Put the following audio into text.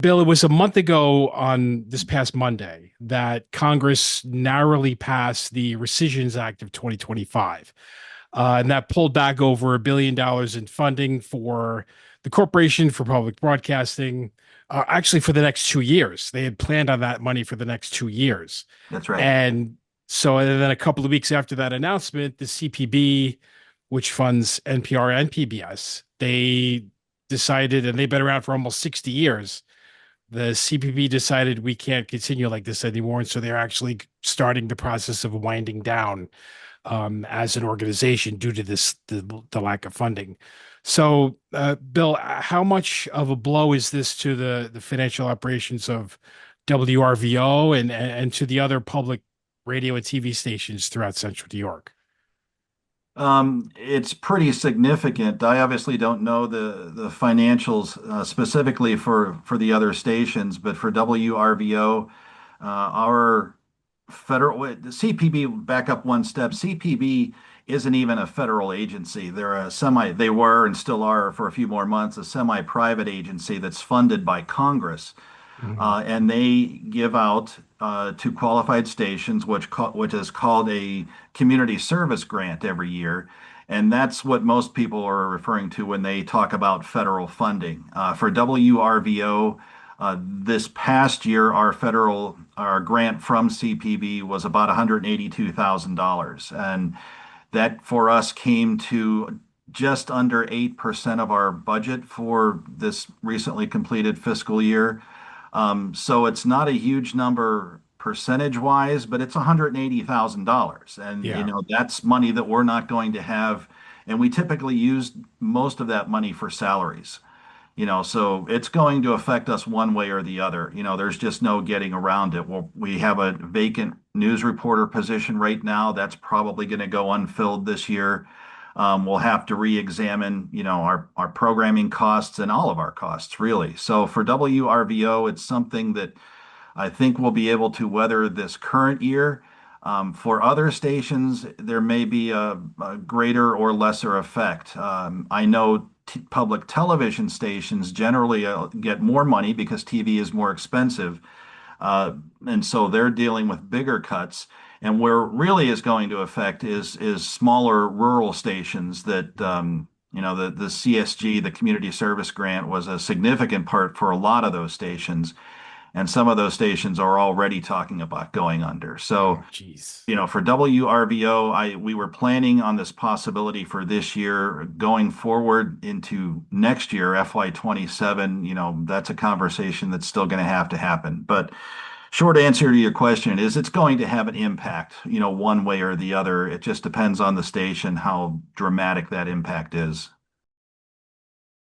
Bill, it was a month ago on this past Monday that Congress narrowly passed the Rescissions Act of 2025. And that pulled back over $1 billion in funding for the Corporation for Public Broadcasting, actually for the next 2 years. They had planned on that money for the next 2 years. That's right. And and then a couple of weeks after that announcement, the CPB, which funds NPR and PBS, they decided, and they've been around for almost 60 years, the CPB decided we can't continue like this anymore. And so they're actually starting the process of winding down as an organization due to the lack of funding. So, Bill, how much of a blow is this to the financial operations of WRVO and to the other public radio and TV stations throughout Central New York? It's pretty significant. I obviously don't know the financials specifically for the other stations, but for WRVO, our the CPB, back up one step. CPB isn't even a federal agency. They were and still are for a few more months, a semi-private agency that's funded by Congress. Mhm. And they give out to qualified stations, which is called a community service grant every year. And that's what most people are referring to when they talk about federal funding. For WRVO, this past year, our grant from CPB was about $182,000. And that for us came to just under 8% of our budget for this recently completed fiscal year. So it's not a huge number percentage wise, but it's $180,000. And, Yeah. that's money that we're not going to have. And we typically use most of that money for salaries. So it's going to affect us one way or the other. There's just no getting around it. We have a vacant news reporter position right now. That's probably going to go unfilled this year. We'll have to re-examine, our programming costs and all of our costs, really. So for WRVO, it's something that I think we'll be able to weather this current year. For other stations, there may be a greater or lesser effect. I know public television stations generally get more money because TV is more expensive. And so they're dealing with bigger cuts. And where it really is going to affect is smaller rural stations that, the CSG, the Community Service Grant, was a significant part for a lot of those stations. And some of those stations are already talking about going under. So, Oh, geez. for WRVO, we were planning on this possibility for this year. Going forward into next year, FY27, that's a conversation that's still going to happen. But short answer to your question is it's going to have an impact, one way or the other. It just depends on the station how dramatic that impact is.